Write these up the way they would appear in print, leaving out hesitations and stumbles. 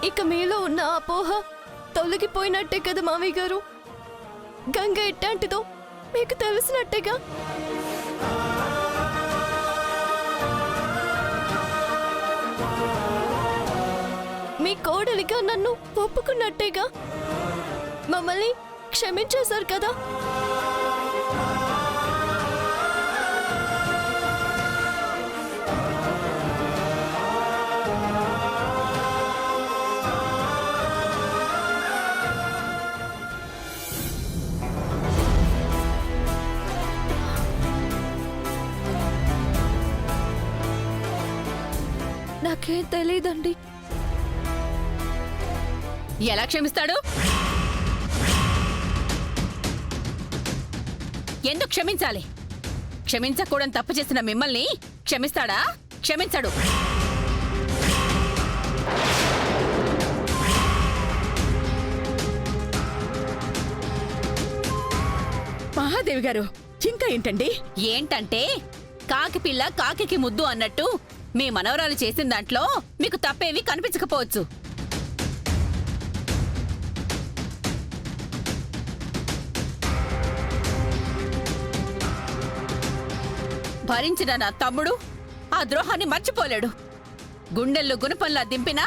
ఇక మీలో ఉన్న అపోహ తొలగిపోయినట్టే కదా మామయ్య గారు. గంగ ఎట్టాంటిదో మీకు తెలిసినట్టేగా. మీ కోడలిగా నన్ను ఒప్పుకున్నట్టేగా. మమ్మల్ని క్షమించేశారు కదా. నాకేం తెలీదండి. ఎలా క్షమిస్తాడు? ఎందుకు క్షమించాలి? క్షమించకూడని తప్పు చేసిన మిమ్మల్ని క్షమిస్తాడా? క్షమించడు. మహాదేవి గారు, ఇంకా ఏంటండి? ఏంటంటే కాకి పిల్ల కాకికి ముద్దు అన్నట్టు మీ మనవరాలు చేసిన దాంట్లో మీకు తప్పేవి కనిపించకపోవచ్చు. భరించిన నా తమ్ముడు ఆ ద్రోహాన్ని మర్చిపోలేడు. గుండెల్లో గుణపంలా దింపినా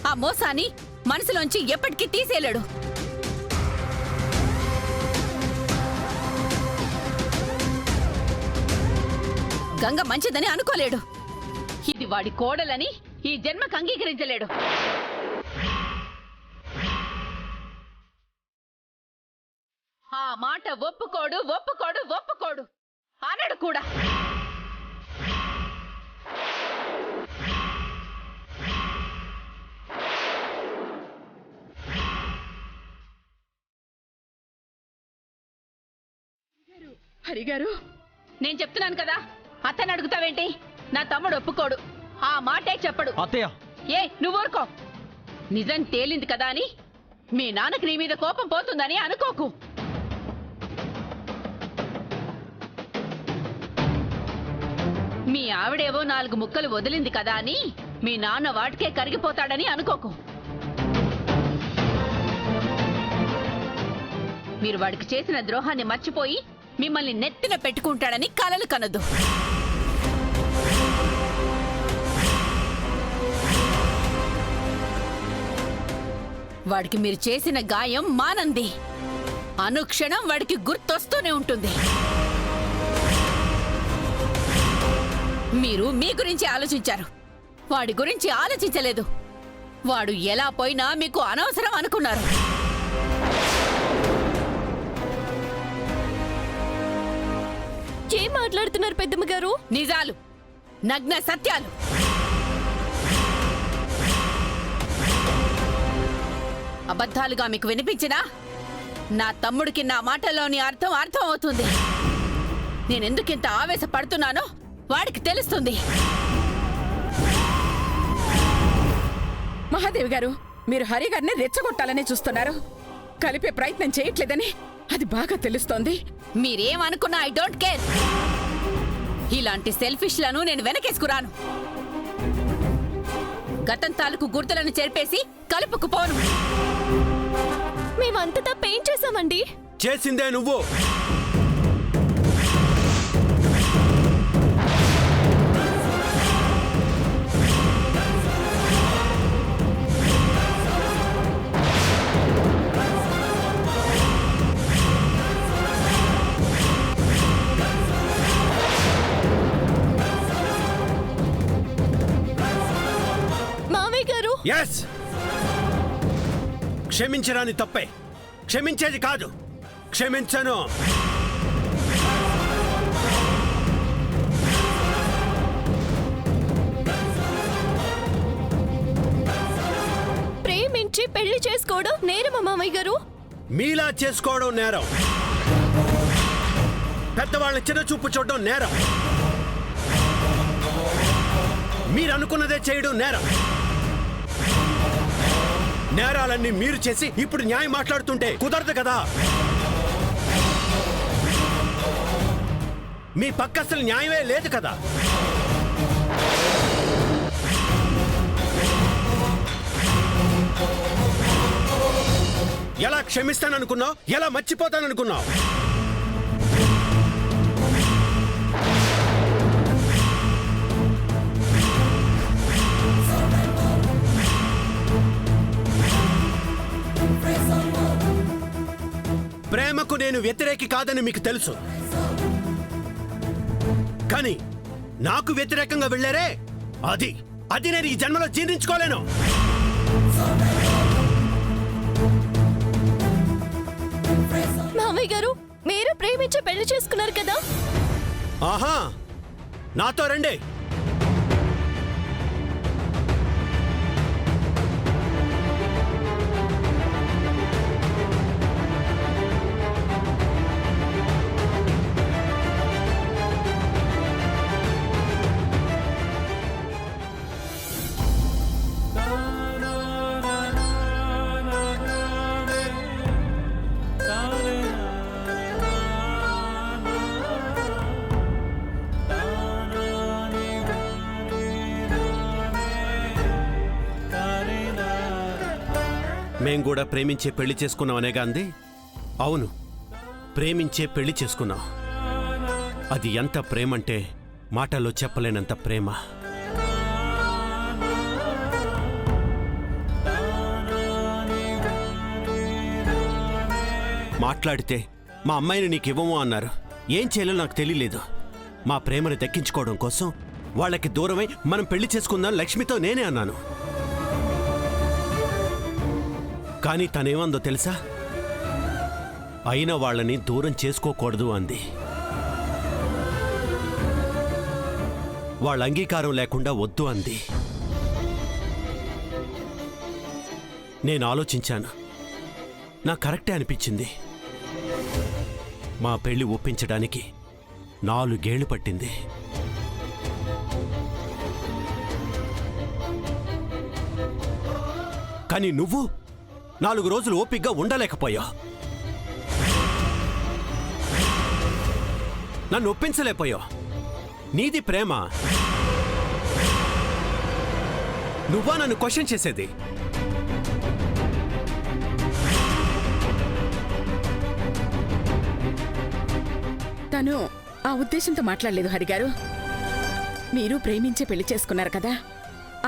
ఆ మోసాన్ని మనసులోంచి ఎప్పటికీ తీసేయలేడు. గంగ మంచిదని అనుకోలేడు. ఇది వాడి కోడలని ఈ జన్మకు అంగీకరించలేడు. ఆ మాట ఒప్పుకోడు ఒప్పుకోడు ఒప్పుకోడు అనడు కూడా. హరిగారు, నేను చెప్తున్నాను కదా, అతను అడుగుతావేంటి? నా తమ్ముడు ఒప్పుకోడు, ఆ మాటే చెప్పడు. అత్తయ్య, ఏ నువ్వు ఊరుకో. నిజం తేలింది కదా అని మీ నాన్నకి నీ మీద కోపం పోతుందని అనుకోకు. మీ ఆవిడేవో 4 ముక్కలు వదిలింది కదా అని మీ నాన్న వాటికే కరిగిపోతాడని అనుకోకు. మీరు వాడికి చేసిన ద్రోహాన్ని మర్చిపోయి మిమ్మల్ని నెత్తిన పెట్టుకుంటాడని కలలు కనదు. వాడికి మీరు చేసిన గాయం మానంది. అనుక్షణం వాడికి గుర్తొస్తూనే ఉంటుంది. మీరు మీ గురించి ఆలోచించారు, వాడి గురించి ఆలోచించలేదు. వాడు ఎలా పోయినా మీకు అనవసరం అనుకున్నారు. ఏం మాట్లాడుతున్నారు పెద్దమ్మ గారు? నిజాలు, నగ్న సత్యాలు. అబద్ధాలుగా మీకు వినిపించినా నా తమ్ముడికి నా మాటల్లోని అర్థం అవుతుంది. నేనెందుకింత ఆవేశపడుతున్నానో వాడికి తెలుస్తుంది. మహాదేవి గారు, మీరు హరిగారిని రెచ్చగొట్టాలని చూస్తున్నారు. కలిపే ప్రయత్నం చేయట్లేదని అది బాగా తెలుస్తోంది. మీరేమనుకున్నా ఐ డోంట్ కేర్. ఇలాంటి సెల్ఫిష్లను నేను వెనకేసుకురాను. గతం తాలూకు గుర్తులను చెరిపేసి కలుపుకుపోను. మేమంత తప్పేం చేశామండి? చేసిందే నువ్వు. మామయ్య గారు, ఎస్, క్షమించరాని తప్పే, క్షమించేది కాదు. క్షమించను. ప్రేమించి పెళ్లి చేసుకోవడం నేరమా మామయ్య గారు? మీలా చేసుకోవడం నేరం. పెద్దవాళ్ళ చిన్న చూపు చూడడం నేరం. మీరనుకున్నదే చేయడం నేరం. నేరాలన్నీ మీరు చేసి ఇప్పుడు న్యాయం మాట్లాడుతుంటే కుదరదు కదా. మీ పక్క అసలు న్యాయమే లేదు కదా. ఎలా క్షమిస్తాననుకున్నావు? ఎలా మర్చిపోతాననుకున్నావు? ప్రేమకు నేను వ్యతిరేకి కాదని మీకు తెలుసు, కానీ నాకు వ్యతిరేకంగా వెళ్ళారే, అది అది నేను ఈ జన్మలో జీర్ణించుకోలేను. మామయ్య గారు, మీరు ప్రేమించి పెళ్లి చేసుకున్నారు కదా? ఆహా, నాతో రండి. మేం కూడా ప్రేమించే పెళ్లి చేసుకున్నాం అనేగా అంది? అవును, ప్రేమించే పెళ్లి చేసుకున్నాం. అది ఎంత ప్రేమంటే మాటల్లో చెప్పలేనంత ప్రేమ. మాట్లాడితే మా అమ్మాయిని నీకు ఇవ్వము అన్నారు. ఏం చేయాలో నాకు తెలియలేదు. మా ప్రేమను దక్కించుకోవడం కోసం వాళ్ళకి దూరమై మనం పెళ్లి చేసుకుందాం లక్ష్మితో నేనే అన్నాను. కానీ తనేమందో తెలుసా? అయిన వాళ్ళని దూరం చేసుకోకూడదు అంది. వాళ్ళ అంగీకారం లేకుండా వద్దు అంది. నేను ఆలోచించాను, నాకు కరెక్టే అనిపించింది. మా పెళ్లి ఒప్పించడానికి 4 ఏళ్లు పట్టింది. కానీ నువ్వు 4 రోజులు ఓపిగ్గా ఉండలేకపోయా. నన్ను ఒప్పించలేకపోయా. నీది ప్రేమ, నువ్వా నన్ను క్వశ్చన్ చేసేది? తను ఆ ఉద్దేశంతో మాట్లాడలేదు హరిగారు. మీరు ప్రేమించి పెళ్లి చేసుకున్నారు కదా,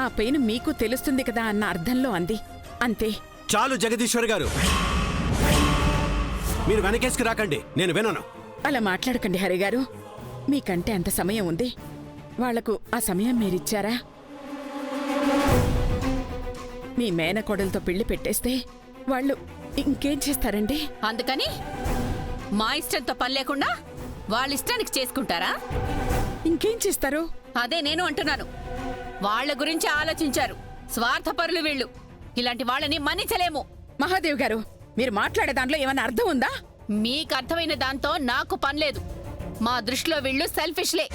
ఆ పెయిన్ మీకు తెలుస్తుంది కదా అన్న అర్థంలో అంది, అంతే. చాలు జగదీశ్వర్ గారు, మీరు వెనకేసుకు రాకండి, నేను వినను. అలా మాట్లాడకండి హరిగారు. మీకంటే అంత సమయం ఉంది, వాళ్లకు ఆ సమయం మీరిచ్చారా? మీ మేనకోడలతో పెళ్లి పెట్టేస్తే వాళ్ళు ఇంకేం చేస్తారండి? అందుకని మా ఇష్టంతో పని లేకుండా వాళ్ళ ఇష్టానికి చేసుకుంటారా? ఇంకేం చేస్తారు? అదే నేను అంటున్నాను. వాళ్ళ గురించి ఆలోచించారు. స్వార్థపరులు వీళ్ళు. ఇలాంటి వాళ్ళని మన్నించలేము. మహాదేవ్ గారు, మీరు మాట్లాడే దాంట్లో ఏమైనా అర్థం ఉందా? మీకు అర్థమైన దాంతో నాకు పనిలేదు. మా దృష్టిలో వీళ్ళు సెల్ఫిష్లే.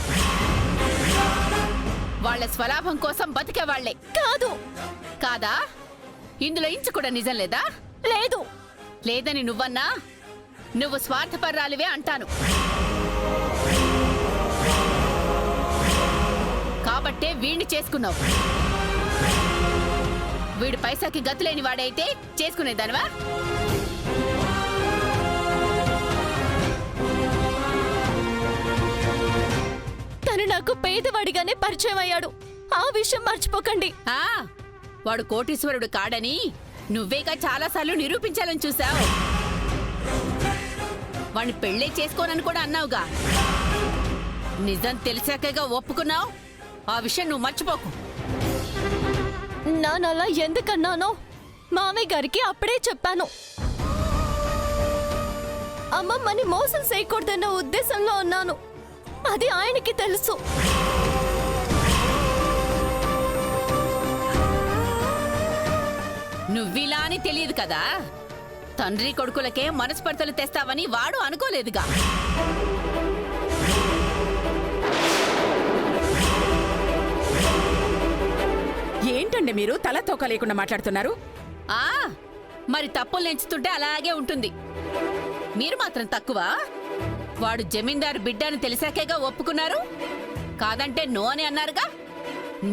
వాళ్ళ స్వలాభం కోసం బతికే వాళ్లే. కాదు. కాదా? ఇందులో ఇంచు కూడా నిజం లేదా? లేదు. లేదని నువ్వన్నా, నువ్వు స్వార్థపర్రాలివే అంటాను. కాబట్టే వీణ్ణి చేసుకున్నావు. వీడు పైసాకి గతులేని వాడైతే చేసుకునేదానివా? తను నాకు పేదవాడిగానే పరిచయం అయ్యాడు. ఆ విషయం మర్చిపోకండి. వాడు కోటీశ్వరుడు కాడని నువ్వేగా చాలాసార్లు నిరూపించాలని చూసావు. వాణ్ణి పెళ్ళే చేసుకోనని కూడా అన్నావుగా. నిజం తెలిసాకగా ఒప్పుకున్నావు. ఆ విషయం నువ్వు మర్చిపోకు. నానలా ఎందుకన్నానో మామయ్య గారికి అప్పుడే చెప్పాను. అమ్మమ్మని మోసం చేయకూడదన్న ఉద్దేశంలో ఉన్నాను. అది ఆయనకి తెలుసు. నువ్విలా అని తెలియదు కదా. తండ్రి కొడుకులకే మనస్పర్ధలు తెస్తావని వాడు అనుకోలేదుగా. ఏంటండి మీరు తల తోక లేకుండా మాట్లాడుతున్నారు? మరి తప్పులు నెంచుతుంటే అలాగే ఉంటుంది. మీరు మాత్రం తక్కువ. వాడు జమీందారు బిడ్డ అని తెలిసాకేగా ఒప్పుకున్నారు. కాదంటే నో అని అన్నారుగా.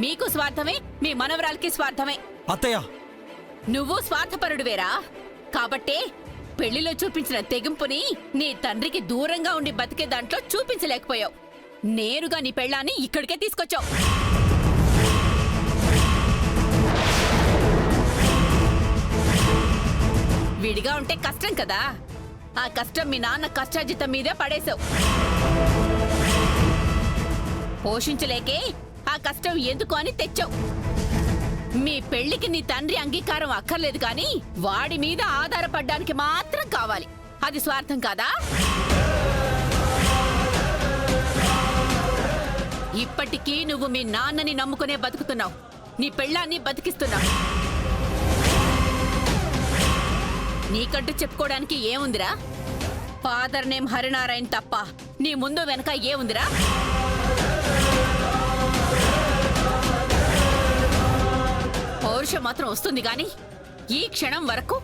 మీకు స్వార్థమే, మీ మనవరాలకి స్వార్థమే. అత్తయ్య, నువ్వు స్వార్థపరుడువేరా? కాబట్టే పెళ్లిలో చూపించిన తెగింపుని నీ తండ్రికి దూరంగా ఉండి బతికే దాంట్లో చూపించలేకపోయావు. నేరుగా నీ పెళ్ళాన్ని ఇక్కడికే తీసుకొచ్చావు. విడిగా ఉంటే కష్టం కదా, ఆ కష్టం మీ నాన్న కష్టార్జితం మీదే పడేశావు. పోషించలేకే ఆ కష్టం ఎందుకు అని తెచ్చావు. మీ పెళ్లికి నీ తండ్రి అంగీకారం అక్కర్లేదు కానీ వాడి మీద ఆధారపడ్డానికి మాత్రం కావాలి. అది స్వార్థం కాదా? ఇప్పటికీ నువ్వు మీ నాన్నని నమ్ముకునే బతుకుతున్నావు, నీ పెళ్ళాన్ని బతికిస్తున్నావు. నీకంటూ చెప్పుకోవడానికి ఏముందిరా? ఫాదర్ నేమ్ హరినారాయణ తప్ప నీ ముందు వెనక ఏముందిరా? పౌరుషం మాత్రం వస్తుంది గాని ఈ క్షణం వరకు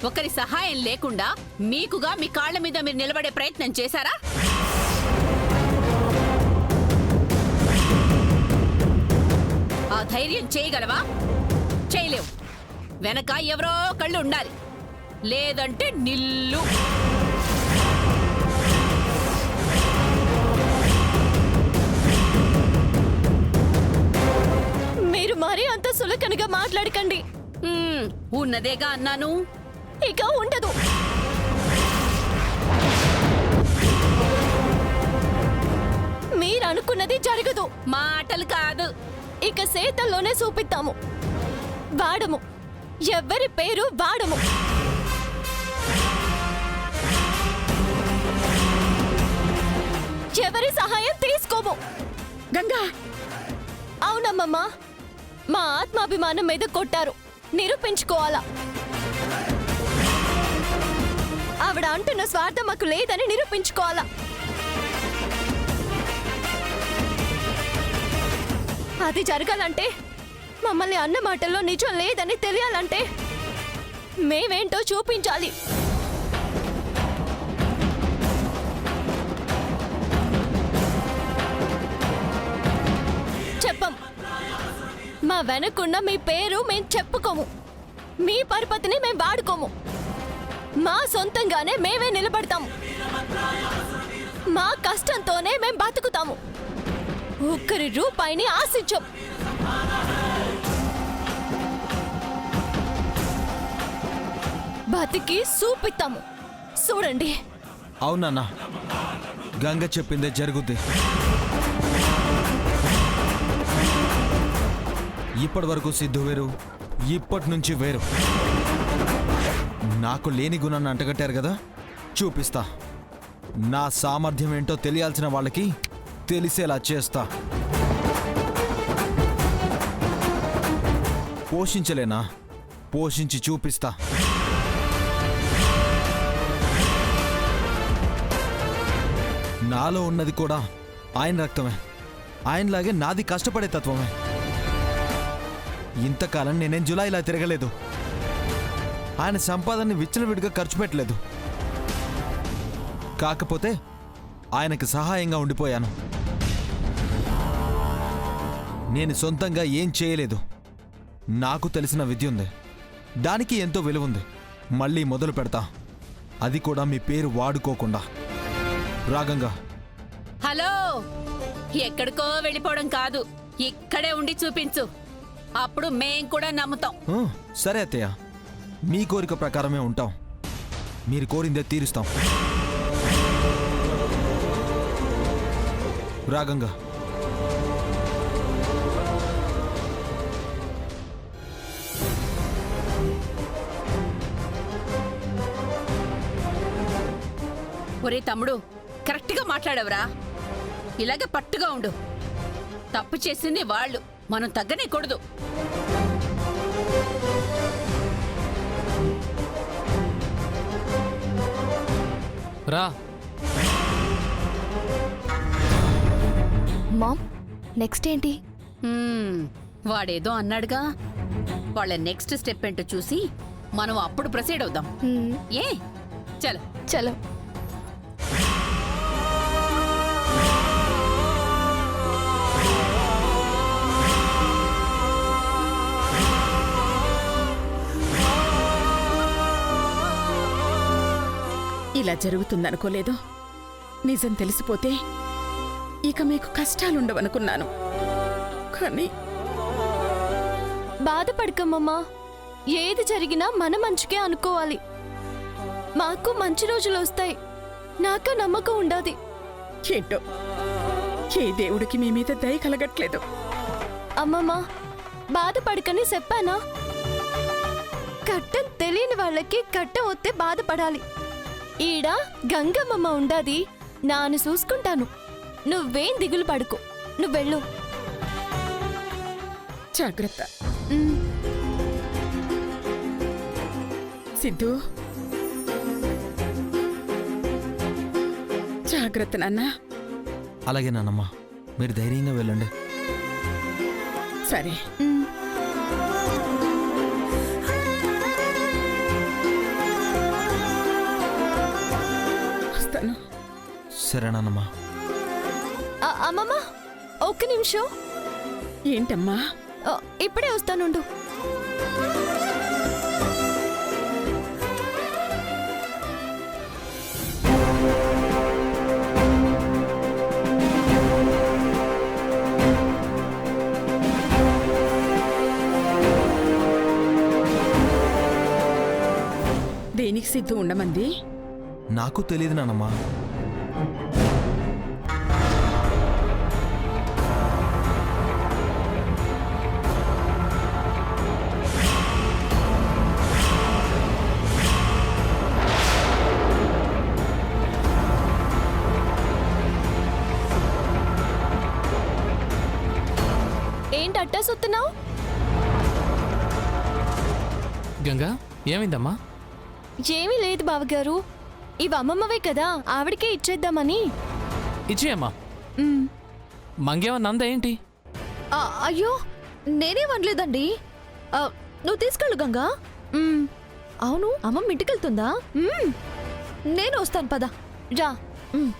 ఒకరి సహాయం లేకుండా మీకుగా మీ కాళ్ల మీద మీరు నిలబడే ప్రయత్నం చేశారా? ఆ ధైర్యం చేయగలవా? చేయలేవు. వెనక ఎవరో కళ్ళు ఉండాలి, లేదంటే నిల్లు. మీరు మరీ అంత సులకనగా మాట్లాడకండి. ఉన్నదేగా అన్నాను. ఇక ఉండదు. మీరు అనుకున్నది జరగదు. మాటలు కాదు, ఇక సేతల్లోనే చూపిద్దాము. వాడము, ఎవరి పేరు వాడము. ఎవరి సహాయం తీసుకోము. గంగా, అవునమ్మమ్మా, మా ఆత్మాభిమానం మీద కొట్టారు, నిరూపించుకోవాలా. ఆవిడ అంటున్న స్వార్థం మాకు లేదని నిరూపించుకోవాలా. అది జరగాలంటే, మమ్మల్ని అన్న మాటల్లో నిజం లేదని తెలియాలంటే మేమేంటో చూపించాలి. చెప్పం. మా వెనకున్న మీ పేరు మేం చెప్పుకోము, మీ పరపతిని మేం వాడుకోము. మా సొంతంగానే మేమే నిలబడతాము, మా కష్టంతోనే మేం బతుకుతాము. ఒక్కరి రూపాయిని ఆశించం. బతికి చూపిస్తాము, చూడండి. అవునన్నా, గంగ చెప్పిందే జరుగుద్ది. ఇప్పటి వరకు సిద్ధు వేరు, ఇప్పటి నుంచి వేరు. నాకు లేని గుణాన్ని అంటగట్టారు కదా, చూపిస్తా. నా సామర్థ్యం ఏంటో తెలియాల్సిన వాళ్ళకి తెలిసేలా చేస్తా. పోషించలేనా? పోషించి చూపిస్తా. నాలో ఉన్నది కూడా ఆయన రక్తమే, ఆయనలాగే నాది కష్టపడే తత్వమే. ఇంతకాలం నేనేం జులైలా తిరగలేదు, ఆయన సంపాదనని విచ్చలవిడిగా ఖర్చు పెట్టలేదు. కాకపోతే ఆయనకు సహాయంగా ఉండిపోయాను. నేను సొంతంగా ఏం చేయలేదు. నాకు తెలిసిన విద్య ఉంది, దానికి ఎంతో విలువ ఉంది. మళ్ళీ మొదలు పెడతా, అది కూడా మీ పేరు వాడుకోకుండా. రాగంగా, హలో, ఎక్కడికో వెళ్ళిపోవడం కాదు, ఇక్కడే ఉండి చూపించు. అప్పుడు మేం కూడా నమ్ముతాం. సరే అత్తయ్య, మీ కోరిక ప్రకారమే ఉంటాం. మీరు కోరిందే తీరుస్తాం. రాగంగా, ఒరే తమ్ముడు, కరెక్ట్గా మాట్లాడవరా? ఇలాగే పట్టుగా ఉండు. తప్పు చేసింది వాళ్ళు, మనం తగ్గనేకూడదు. రా. మామ్, నెక్స్ట్ ఏంటి? వాడేదో అన్నాడుగా, వాళ్ళ నెక్స్ట్ స్టెప్ ఏంటో చూసి మనం అప్పుడు ప్రొసీడ్ అవుదాం. ఏ చలో చలో. ఇలా జరుగుతుందనుకోలేదు. నిజం తెలిసిపోతే ఇక మీకు కష్టాలుండవనుకున్నాను. కానీ బాధపడకమ్మమ్మా. ఏది జరిగినా మన మంచికే అనుకోవాలి. మాకు మంచి రోజులు వస్తాయి. నాక నమ్మకం ఉండాది. ఏంటో ఏ దేవుడికి మీ మీద దయ కలగట్లేదు. అమ్మమ్మ, బాధపడకని చెప్పానా? కట్టం తెలియని వాళ్ళకి కట్టం వస్తే బాధపడాలి. ఈడ గంగమ్మమ్మ ఉండాది. నాను చూసుకుంటాను. నువ్వేం దిగులు పడుకో. నువ్వెళ్ళు. జాగ్రత్త. ఉమ్. సిద్ధు, జాగ్రత్త నాన్న. అలాగే నాన్నమ్మ, మీరు ధైర్యంగా వెళ్ళండి. సరే. ఉమ్. వస్తాను. సరే నాన్నమ్మ. అమ్మమ్మ, ఒక్క నిమిషం. ఏంటమ్మా? ఇప్పుడే వస్తానుండు. దేనికి సిద్ధు ఉండమంది? నాకు తెలియదు నాన్నమ్మ. ఏంటట్టా సుత్తున్నావు? గంగా ఏమైందమ్మా? ఏమీ లేదు బావగారు. ఇవి అమ్మమ్మవే కదా, ఆవిడకే ఇచ్చేద్దామని. ఇచ్చేయమ్మా. ఉమ్. మంగేమన్నా అందా ఏంటి? అయ్యో, నేనేమనలేదండి. నువ్వు తీసుకెళ్ళు గంగా. ఉమ్. అవును, అమ్మమ్మ ఇంటికెళ్తుందా? ఉమ్. నేను వస్తాను, పద. రా. ఉమ్.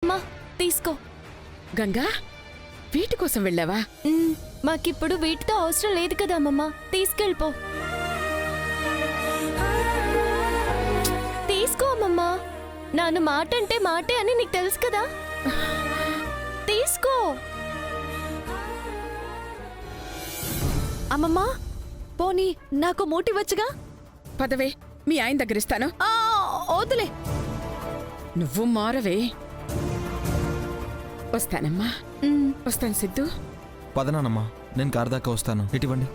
అమ్మా, తీసుకో. గంగా, వీటి కోసం వెళ్ళావా? ఉమ్. మాకిప్పుడు వీటితో అవసరం లేదు కదా అమ్మమ్మ. తీసుకెళ్ళిపో. తీసుకో అమ్మమ్మ. నాను మాట అంటే మాటే అని నీకు తెలుసు కదా. తీసుకో. అమ్మమ్మ, పోనీ నాకు మూటివచ్చుగా. పదవే, మీ ఆయన దగ్గరిస్తాను. వద్దులే. నువ్వు మారవే. వస్తానమ్మా. ఉమ్. వస్తాను సిద్ధు. పద నాన్నమ్మ, నేను కారు దాకా వస్తాను. ఇటువంటి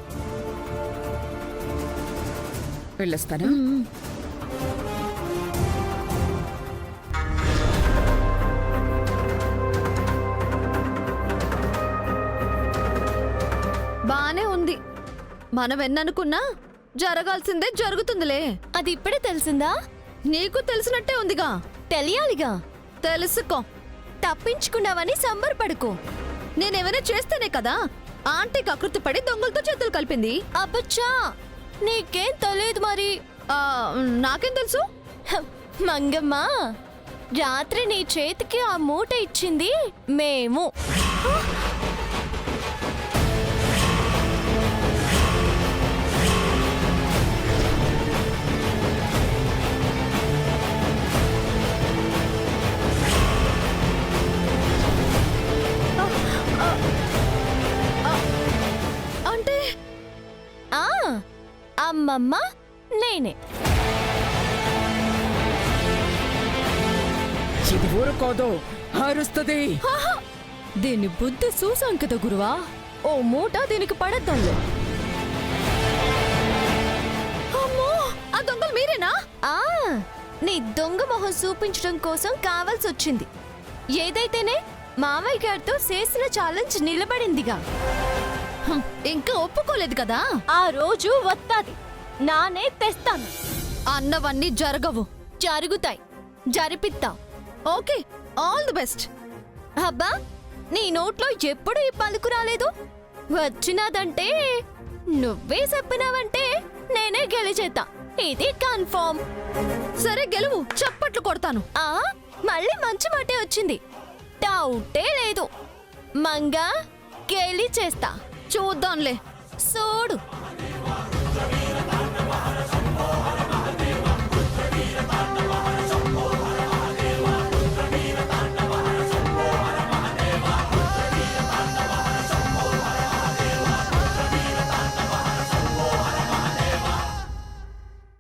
వెళ్ళొస్తాను. బానే ఉంది. మనం ఎన్ననుకున్నా జరగాల్సిందే జరుగుతుందిలే. అది ఇప్పుడే తెలిసిందా? నీకు తెలిసినట్టే ఉందిగా. తెలియాలిగా. తెలుసుకో. తప్పించుకున్నావని సంబరపడుకో. నేనేమైనా చేస్తేనే కదా ఆంటీకి ఆకృతి పడి దొంగలతో చేతులు కలిపింది. అబ్బచ్చా, నీకేం తెలియదు మరి. నాకేం తెలుసు? హ, మంగమ్మ, రాత్రి నీ చేతికి ఆ మూట ఇచ్చింది మేము. అంటే ఆ అమ్మమ్మ నేనే. ఇది ఊరుకోదు, అరుస్తుంది. దీన్ని బుద్ధి చూసాం కదా గురువా. ఓ మూట దీనికి పడద్దాంలే. అమ్మో, ఆ దొంగలు మీరేనా? ఆ నీ దొంగ మొహం చూపించడం కోసం కావాల్సొచ్చింది. ఏదైతేనే మామయ్య గారితో చేసిన ఛాలెంజ్ నిలబడిందిగా. ఇంకా ఒప్పుకోలేదు కదా. ఆ రోజు వస్తాది. నానే తెస్తాను. అన్నవన్నీ జరగవు. జరుగుతాయి. జరిపిద్దాం. Okay, all the best. అబ్బా, నీ నోట్లో ఎప్పుడు ఈ పలుకు రాలేదు. వచ్చినాదంటే నువ్వే చెప్పినావంటే నేనే గెలిచేతా. ఇది కన్ఫర్మ్. సరే, గెలువు. చప్పట్లు కొడతాను. ఆ మళ్ళీ మంచి మాటే వచ్చింది. డౌటే లేదు. మంగా గేలి చేస్తా చూద్దాంలే. సోడు